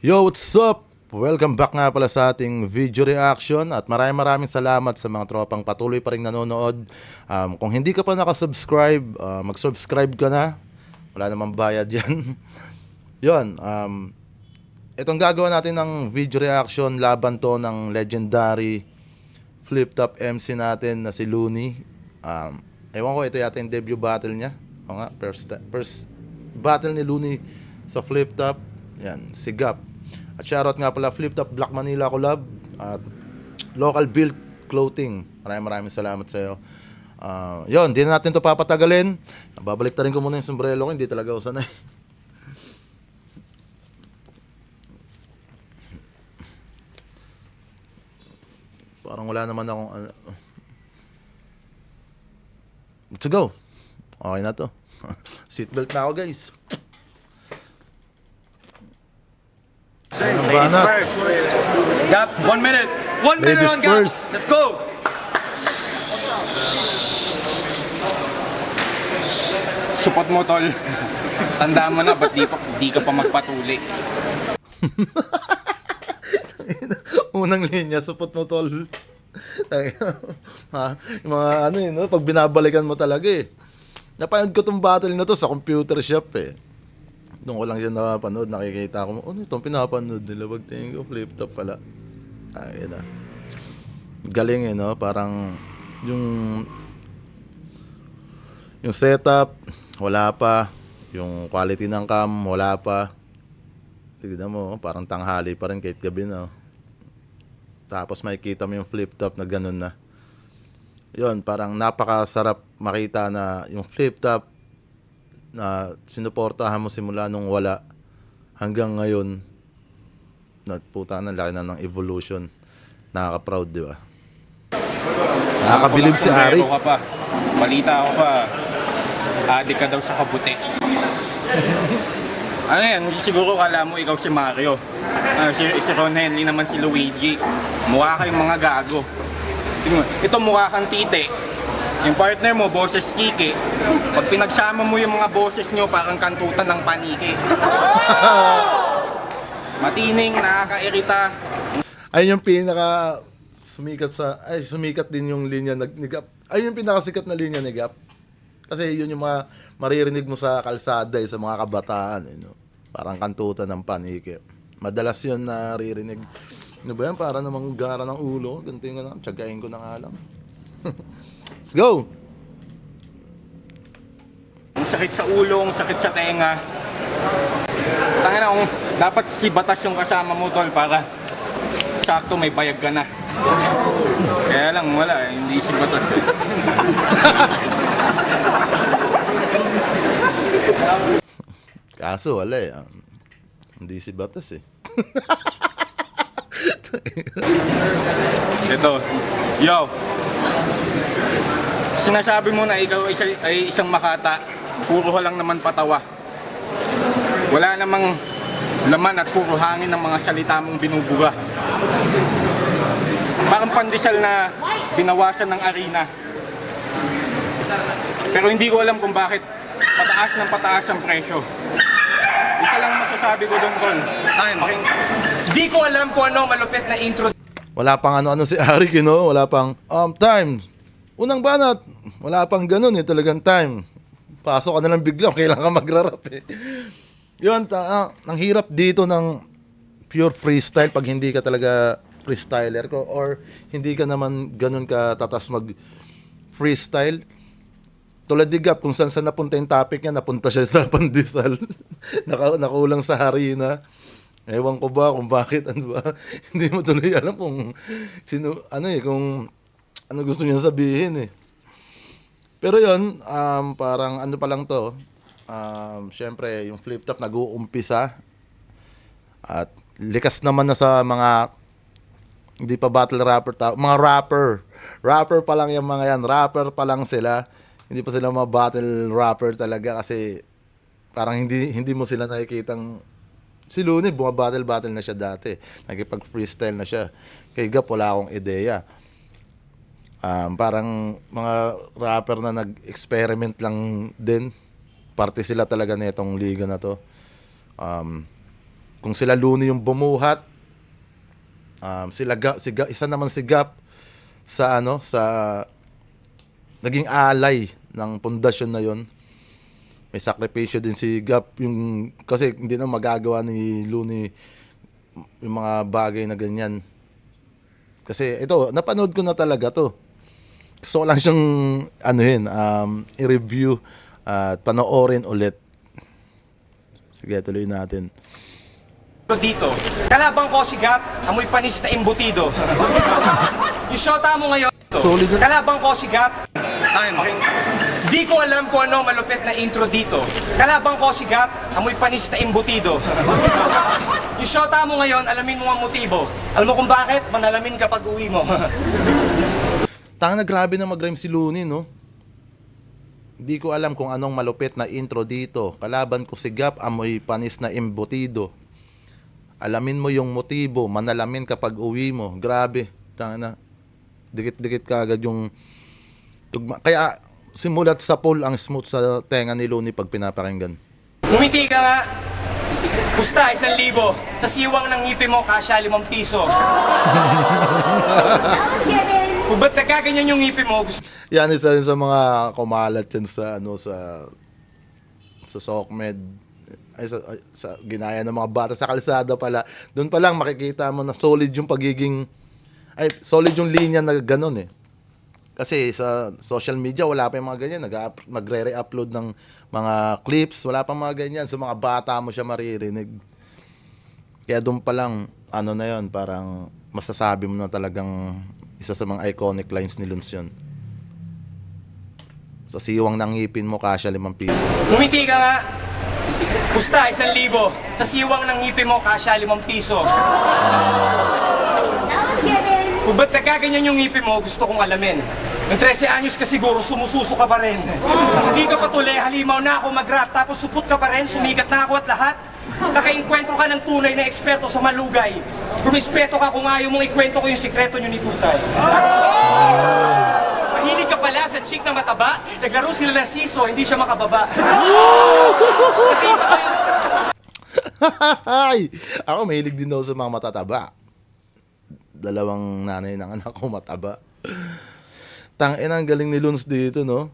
Yo, what's up? Welcome back nga pala sa ating video reaction at maraming salamat sa mga tropang patuloy pa rin nanonood. Kung hindi ka pa nakasubscribe, mag-subscribe ka na. Wala namang bayad yan. Yun, itong gagawa natin ng video reaction, laban to ng legendary flip-top MC natin na si Looney. Ewan ko, ito yata yung debut battle niya. O nga, first battle ni Looney sa flip-top. Yan, si Gap. At shoutout nga pala Flip-Top Black Manila Collab at Local Built Clothing. Maraming salamat sa iyo. Yun, di na natin to papatagalin. Babalik rin ko muna yung sombrero ko, hindi talaga ako sanay. Parang wala naman akong let's go. Okay na to. Seatbelt na ako, guys. Ladies first. Gap, 1 minute. 1 minute Ladies on Gap. first. Let's go. Support mo, tol. Tandaan mo na, ba't di ka pa magpatuli? Unang linya, supot mo, tol. Yung mga ano yun, no? Pag binabalikan mo talaga eh. Napanood ko tong battle na to sa computer shop eh. Doon ko lang siya napapanood, nakikita ko, ano itong pinapanood nila, pagtingin ko, flip-top pala. Ayun na. Galing eh, no? Parang yung setup, wala pa. Yung quality ng cam, wala pa. Tignan mo, parang tanghali pa rin kahit gabi na. Tapos makikita mo yung flip-top na ganun na. Yun, parang napakasarap makita na yung flip-top na sinuportahan mo simula nung wala hanggang ngayon. Puta na, laki na ng evolution. Nakaka-proud, di ba? Nakakabilib si Ari. Ka pa. Balita ako pa. Adik ka daw sa kabuti. Ano yan, hindi siguro kala mo ikaw si Mario. Si Ron Henley naman si Luigi. Mukha kayong mga gago. Ito mukha kang tite. Yung partner mo, boses Kike. Pag pinagsama mo yung mga boses nyo, parang kantutan ng paniki. Matining, nakakairita. Ayun yung pinaka sumikat din yung linya ni Gap. Ayun yung pinakasikat na linya ni Gap. Kasi yun yung mga maririnig mo sa kalsada sa mga kabataan. Parang kantutan ng paniki. Madalas yun naririnig. Ano ba yan? Para namang gara ng ulo. Ganito yung ano, tiyagain ko na nga lang. Let's go! Ang sakit sa ulo, ang sakit sa tenga. Tangina, dapat si Batas yung kasama mo, tol, para sakto may bayag ka na. Kaya lang, wala, hindi si Batas eh. Kaso wala eh. Hindi si Batas eh. Ito, yo! Sinasabi mo na ikaw ay isang makata, puro ka lang naman patawa. Wala namang laman at puro hangin ng mga salita mong binubuga. Parang pandesal na binawasan ng arena. Pero hindi ko alam kung bakit pataas ang presyo. Isa lang masasabi ko doon, tol. Di ko alam kung ano malupit na intro. Wala pang ano si Ari, no? Wala pang time. Unang banat, wala pang ganun eh, talagang time. Pasok ka na lang bigla, kailangan ka magrarap eh. Yun, ang hirap dito ng pure freestyle pag hindi ka talaga freestyler ko or hindi ka naman ganun ka tatas mag freestyle. Tulad ni Gap, kung saan napunta yung topic niya, napunta siya sa pandesal. Nakulang sa harina. Ewan ko ba kung bakit, ano ba? Hindi mo tuloy alam kung sino, kung ano gusto niya sabihin eh. Pero yun, parang ano pa lang to, syempre yung flip-top nag-uumpisa at likas naman na sa mga hindi pa battle rapper mga rapper pa lang yung mga yan, rapper pa lang sila, hindi pa sila mga battle rapper talaga kasi parang hindi mo sila nakikitang si Looney, battle na siya dati, nakipag-freestyle na siya. Kay Gap wala akong ideya. Parang mga rapper na nag-experiment lang din. Parte sila talaga nitong liga na to. Kung sila Looney yung bumuhat, isa naman si Gap sa naging alay ng pundasyon na yon. May sakripisyo din si Gap kasi hindi na magagawa ni Looney yung mga bagay na ganyan. Kasi ito, napanood ko na talaga to. Gusto ko lang siyang i-review at panoorin ulit. Sige, tuloy natin. Dito. Kalabang ko si Gap, amoy panis na imbutido. Yung shota mo ngayon. Solid yun. Kalabang ko si Gap. Di ko alam kung ano malupit na intro dito. Kalabang ko si Gap, amoy panis na imbutido. Yung shota mo ngayon, alamin mo ang motibo. Alam mo kung bakit? Manalamin kapag uwi mo. Tanga na, grabe na mag-rhyme si Looney, no? Hindi ko alam kung anong malupit na intro dito. Kalaban ko si Gap, amoy panis na imbutido. Alamin mo yung motibo, manalamin kapag uwi mo. Grabe. Tanga na. Dikit-dikit kagad yung tugma. Kaya simulat sa pool ang smooth sa tenga ni Looney pag pinapakinggan. Ngumiti ka nga. Pusta, 1,000. Tapos iwang ng ngipin mo, kasya 5 piso. Kung ba't nagkaganyan yung ngipin mo, gusto Yan isa rin sa mga kumalat yan sa SOCMED. Ay, sa ginaya ng mga bata sa kalsada pala. Doon pa lang makikita mo na solid yung solid yung linya na ganun eh. Kasi sa social media wala pa yung mga ganyan, magre-re-upload ng mga clips, wala pa mga ganyan, sa mga bata mo siya maririnig. Kaya doon pa lang na yon, parang masasabi mo na talagang isa sa mga iconic lines ni Luns yun. Sa siwang ng ngipin mo, kasya 5 piso. ngumiti ka nga. Pusta, 1,000. Tapos iwang ng ngipin mo, kasya 5 piso. Kung ba't nagkaganyan yung ngipin mo, gusto kong alamin. Ng 13 anyos ka siguro, sumususo ka pa rin. Hindi ka patuloy, halimaw na ako mag-rap, tapos supot ka pa rin, sumigat na ako at lahat. Nakainkwentro ka ng tunay na eksperto sa malugay. Rumispeto ka kung ayaw mong ikwento ko yung sikreto nyo ni Tutay. Mahilig ka pala sa chick na mataba, naglaro sila ng siso, hindi siya makababa. Nakita ko yung... Ako mahilig din daw sa mga matataba. 2 nanay ng anak ko mataba. Tangin, ang galing ni Luns dito, no?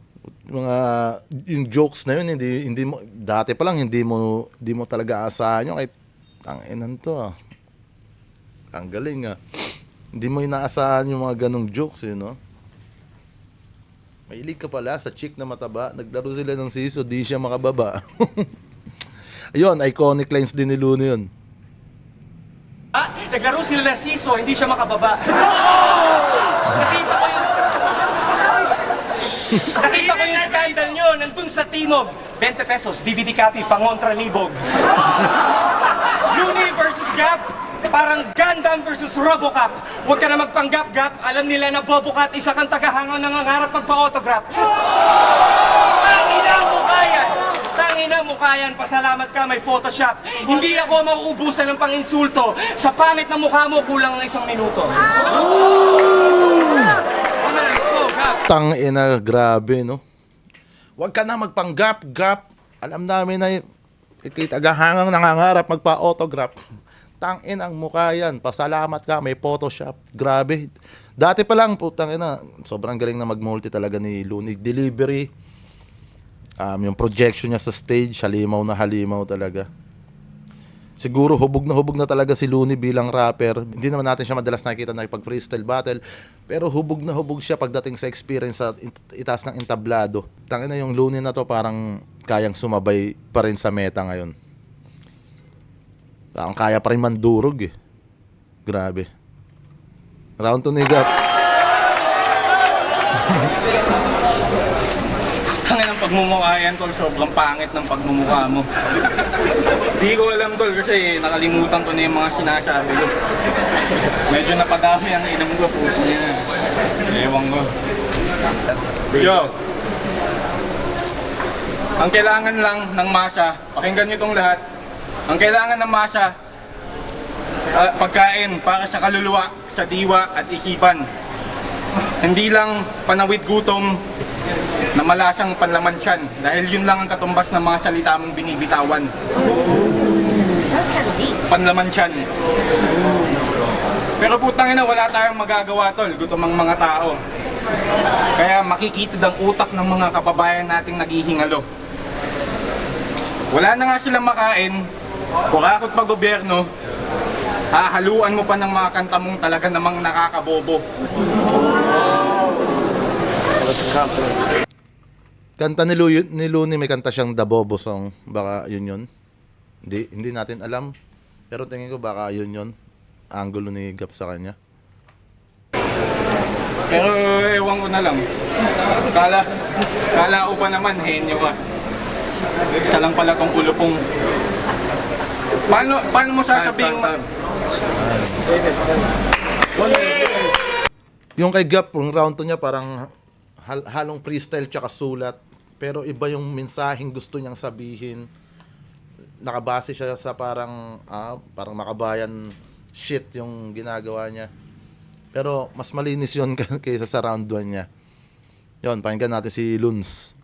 Yung jokes na yun, hindi mo dati pa lang hindi mo talaga asahan yung kahit tanginan to. Ang galing ah. Hindi mo inaasahan yung mga ganong jokes, no? Mahilig ka pala sa chick na mataba, naglaro sila ng siso, di siya makababa. Ayun, iconic lines din ni Looney yun. Naglaro sila ng siso, hindi siya makababa. Nakita ko yung scandal nyo, nandun sa Timog. 20 pesos, DVD copy, pangontra libog. Looney versus Gap, parang Gundam versus Robocop. Huwag ka na magpanggap-gap, alam nila na Bobocat, isa kang tagahangon nangangarap magpa-autograph. Tangina mo kayan, pasalamat ka, may Photoshop. Hindi ako mauubusan ng pang-insulto. Sa pangit na mukha mo, kulang ng 1 minuto. Let's go, Gap. Tangina, grabe, no? Huwag ka na magpanggap-gap. Alam namin na ikay tagahangang nangangarap magpa-autograph. Tangin ang mukha yan. Pasalamat ka, may Photoshop. Grabe. Dati pa lang, putang ina, sobrang galing na mag-multi talaga ni Looney. Delivery. Yung projection niya sa stage, halimaw na halimaw talaga. Siguro hubog na talaga si Looney bilang rapper. Hindi naman natin siya madalas nakikita na ipag-freestyle battle. Pero hubog na hubog siya pagdating sa experience sa itaas ng entablado. Tangin na yung Looney na to, parang kayang sumabay pa rin sa meta ngayon. Parang kaya pa rin mandurog eh. Grabe. Round 2 ni Gap. Tangin ang pagmumukha yan, tol. Sobrang pangit ng pagmumukha mo. Di ko alam, tol, kasi nakalimutan ko na yung mga sinasabi ko. Medyo napadami ang inam ko, puto niya. Ewan ko. Yo! Ang kailangan lang ng masa, pakinggan nyo itong lahat. Ang kailangan ng masa, pagkain para sa kaluluwa, sa diwa at isipan. Hindi lang panawid gutom na malasang panlaman tiyan, dahil yun lang ang katumbas ng mga salita mong binibitawan. That's kind of deep. panlaman tiyan. Pero putang ina, wala tayong magagawa tol, gutom ang mga tao. Kaya makikitid ang utak ng mga kababayan nating naghihingalo. Wala na nga silang makain, kurakot pa gobyerno, hahaluan mo pa ng mga kanta mong talaga namang nakakabobo. Kanta ni Looney, may kanta siyang The Bobo Song. Baka yun. Hindi natin alam. Pero tingin ko baka yun. Angulo ni Gap sa kanya. Pero ewan ko na lang. Kala ko pa naman, henyo ka. Isa lang pala tong ulupong. Paano mo sasabihin? Yung kay Gap, yung round 2 niya parang halong freestyle tsaka sulat. Pero iba yung mensaheng gusto niyang sabihin. Nakabase siya sa parang makabayan shit yung ginagawa niya. Pero mas malinis yun kaysa sa round 1 niya. Yun, pakinggan natin si Luns.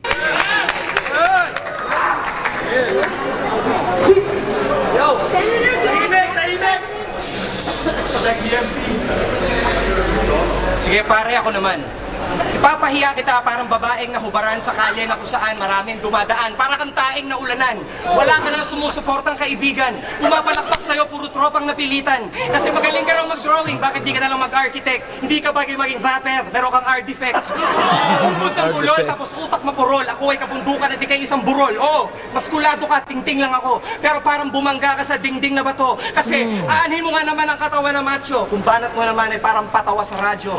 Sige pare, ako naman. Ipapahiya kita parang babaeng nahubaran sa kalye na kung saan maraming dumadaan. Para kang taing na ulanan. Wala ka nang sumusuportang kaibigan. Pumapalakpak sa'yo, puro tropang napilitan. Kasi magaling ka raw mag-drawing, bakit di ka na lang mag-architect? Hindi ka bagay maging vapor, pero kang art defect. Ubod ng bulol, tapos utak mapurol. Ako ay kabundukan at di kay isang burol. Oo, maskulado ka, tingting lang ako. Pero parang bumangga ka sa dingding na bato. Kasi aanhin mo nga naman ang katawan na macho. Kung banat mo naman ay parang patawa sa radyo.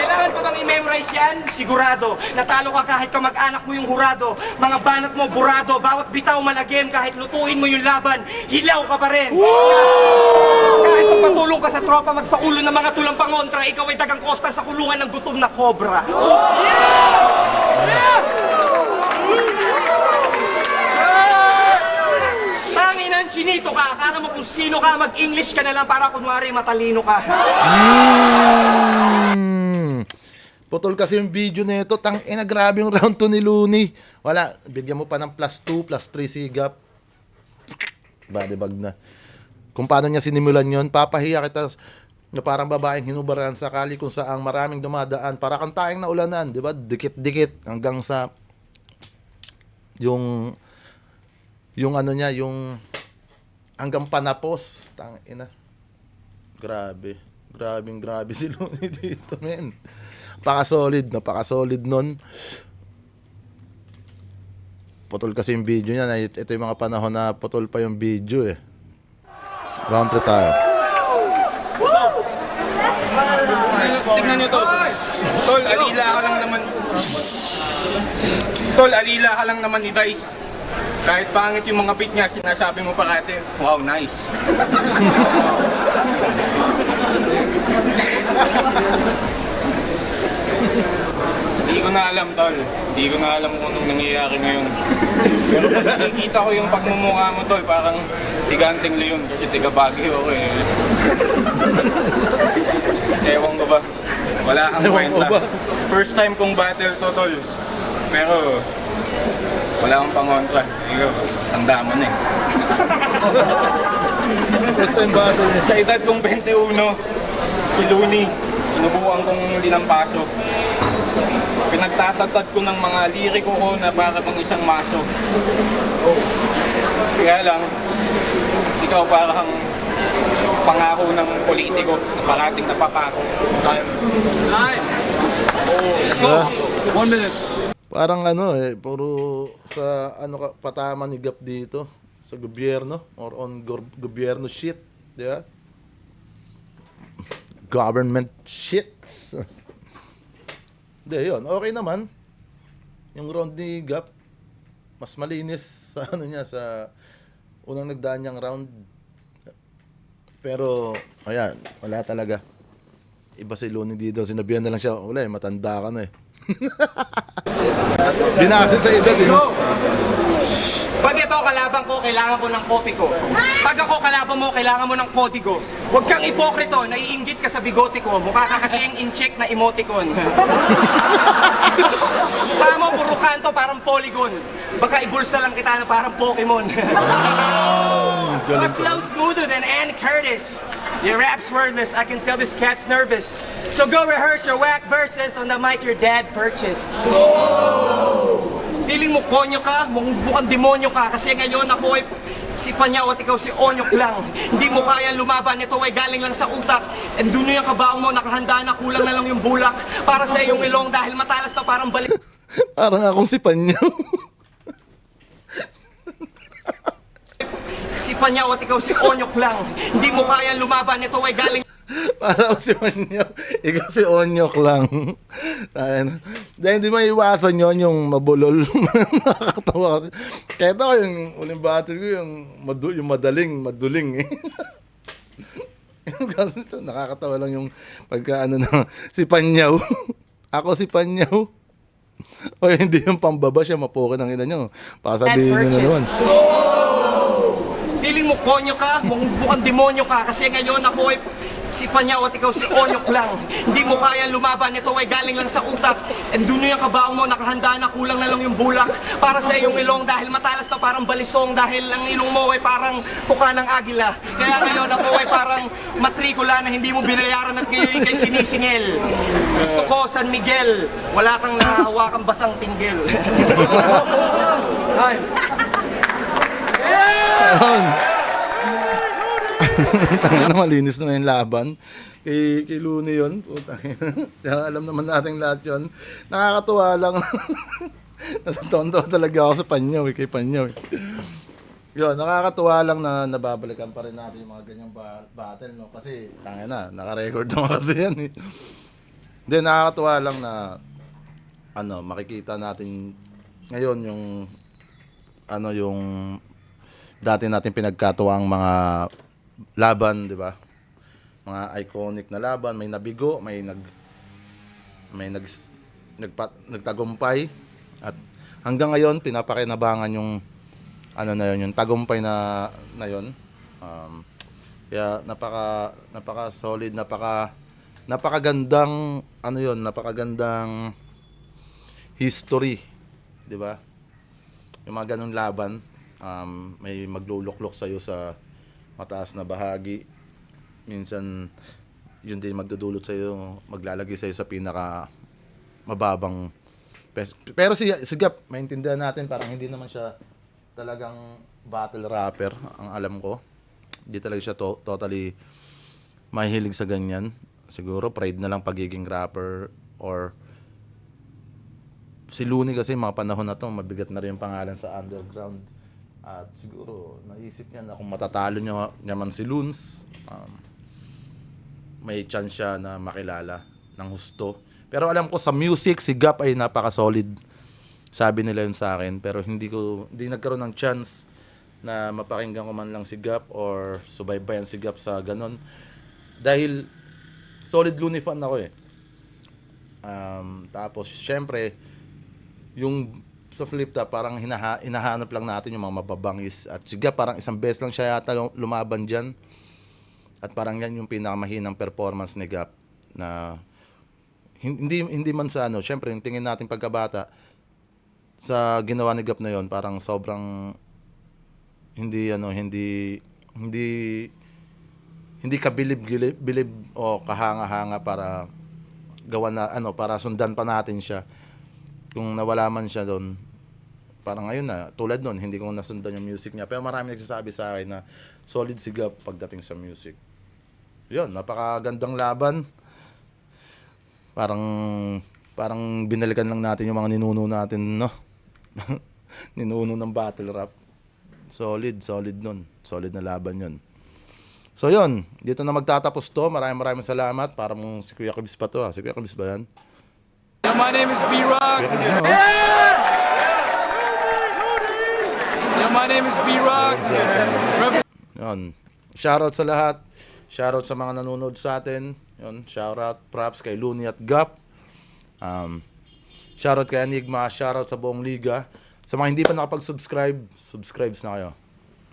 Kailangan pa bang i-memorize yan? Sigurado. Natalo ka kahit kamag-anak mo yung hurado. Mga banat mo burado. Bawat bitaw malagim. Kahit lutuin mo yung laban, hilaw ka pa rin. Kahit magpatulong ka sa tropa, magsaulo ng mga tulang pangontra, ikaw ay dagang kosta sa kulungan ng gutom na kobra. Tanginan, sinito ka. Akala mo kung sino ka, mag-English ka na lang para kunwari matalino ka. Putol kasi yung video nito. Tangina, grabe yung round 2 ni Looney. Wala, bigyan mo pa ng +2, +3 si Gap. Body bag na. Kung paano niya sinimulan yon, papahiya kita na parang babaeng hinubaran sa kali kung saang maraming dumadaan. Para kang taing na ulanan, di ba? Dikit-dikit hanggang sa yung ano niya, yung hanggang panapos. Tangina. Grabe si Looney dito, men. Napaka-solid nun. Putol kasi yung video niya. Ito yung mga panahon na putol pa yung video eh. Round 3 tayo. Tingnan nyo to. Tol, alila ka lang naman. Tol, alila ka lang naman ni Dice. Kahit pangit yung mga beat niya, sinasabi mo parate, wow, nice. Hindi ko na alam, tol. Hindi ko na alam kung anong nangyayari ngayon. Pero pag nakikita ko yung pagmumukha mo, tol, parang tiganting Leon kasi tiga Baguio ako eh. Ewan ko ba? Wala kang kwenta. First time kong battle to, tol. Pero wala akong pangontra. Ikaw, tanda mo na eh. First time battle niya. Sa edad kong 21, si Looney, sinubukan kong dinampaso. Pinagtatatad ko ng mga liriko ko na para pang isang maso. Kaya lang, ikaw parang pangako ng politiko na parating napapako. Nice! Let's go! 1 minute. Parang puro sa patama ni Gap dito sa gobyerno or on gobyerno shit, di ba? Government shit. Hindi, yun. Okay naman. Yung round ni Gap, mas malinis sa sa unang nagdaan niyang round. Pero, ayan, wala talaga. Iba si Looney dito. Sinabihan na lang siya, wala matanda ka na eh. Binase sa edad eh. Pag ito kalaban ko, kailangan ko ng kopi ko. Pag ako kalaban mo, kailangan mo ng kodigo. Huwag kang ipokrito, naiinggit ka sa bigote ko. Mukha ka kasing in-check na emoticon. Mukha mo, puro kanto, parang polygon. Baka ibulsa lang kita na parang Pokemon. My flow smoother than Ann Curtis. Your rap's wordless, I can tell this cat's nervous. So go rehearse your whack verses on the mic your dad purchased. Feeling mo konyo ka, mukhang demonyo ka, kasi ngayon ako ay si Panyaw at ikaw si Onyok lang. Hindi mo kaya lumaban, ito ay galing lang sa utak. And dun yung kabaong mo, nakahanda na, kulang na lang yung bulak. Para sa iyong ilong dahil matalas na parang balik. Parang akong si Panyaw. Si Panyaw at ikaw si Onyok lang. Hindi mo kaya lumaban, ito ay galing. Parang ako si Panyaw. Ikaw si Onyok lang. Dahil hindi maiwasan yun, yung mabulol. Nakakatawa. Kaya ito yung uling battle ko, yung maduling eh. Kasi ito, nakakatawa lang yung pagka si Panyaw. Ako si Panyaw. O hindi yung pambaba siya, mapukin ang ina nyo. Pasabihin nyo na naman. Feeling mo konyo ka, mukhang demonyo ka, kasi ngayon ako ay si Panyaw at ikaw si Onyok lang. Hindi mo kaya lumaban, ito ay galing lang sa utak. And dun yung kabaong mo, nakahanda na, kulang na lang yung bulak. Para sa iyong ilong dahil matalas na parang balisong, dahil ang ilong mo ay parang tuka ng agila. Kaya ngayon ako ay parang matrikula na hindi mo binayaran at ngayon kay sinisingil. Gusto ko San Miguel, wala kang nakahawakang basang pinggil. Time. Tangina, malinis na yung laban. Kay Looney yun. Kaya alam naman natin lahat yun. Nakakatuwa lang. Natatonto talaga ako sa Panyaw, kay Panyaw. Yun, nakakatuwa lang na nababalikan pa rin natin yung mga ganyang battle, no? Kasi, tangina, naka-record naman kasi yan eh. Hindi, nakakatuwa lang na makikita natin ngayon yung dati natin pinagkatuwang mga laban, di ba? Mga iconic na laban, may nabigo, may nagtagumpay, at hanggang ngayon pinapakinabangan yung yung tagumpay na yun. Kaya napaka solid, napakagandang napakagandang history, di ba? Yung mga ganung laban, may magluluklok sa'yo sa mataas na bahagi. Minsan, yun din magdudulot sa'yo, maglalagay sa'yo sa pinaka mababang. Pero si Gap, maintindihan natin, parang hindi naman siya talagang battle rapper, ang alam ko. Hindi talaga siya totally mahilig sa ganyan. Siguro, pride na lang pagiging rapper, or si Looney kasi mga panahon na to, mabigat na rin yung pangalan sa underground. At siguro, naisip niya na kung matatalo niya man si Loons, may chance siya na makilala ng husto. Pero alam ko sa music, si Gap ay napaka-solid. Sabi nila yun sa akin. Pero hindi nagkaroon ng chance na mapakinggan ko man lang si Gap or subaybayan si Gap sa ganon. Dahil solid Looney fan ako eh. Tapos, syempre, yung sa flip top, parang hinahanap lang natin yung mga mababangis. At sige, parang isang beses lang siya yata lumaban dyan. At parang yan yung pinakamahinang performance ni Gap. Na hindi man sa syempre yung tingin natin pagkabata, sa ginawa ni Gap na yon, parang sobrang hindi kabilib o kahanga-hanga para gawa na para sundan pa natin siya. Kung nawala man siya doon, parang ngayon na, tulad noon, hindi ko nasundan yung music niya. Pero marami nagsasabi sa akin na solid si Gap pagdating sa music. Yun, napakagandang laban. Parang binalikan lang natin yung mga ninuno natin, no? Ninuno ng battle rap. Solid nun. Solid na laban yun. So yun, dito na magtatapos to. Maraming salamat. Parang si Kuya Kibs pa to. Si Kuya Kibs ba yan? My name is B-Rock. My name is B-Rock. Yun. Shoutout sa lahat. Shoutout sa mga nanonood sa atin. Yun. Shoutout, props kay Looney at Gap. Shoutout kay Enigma. Shoutout sa buong liga. Sa mga hindi pa nakapag-subscribe, subscribe na kayo.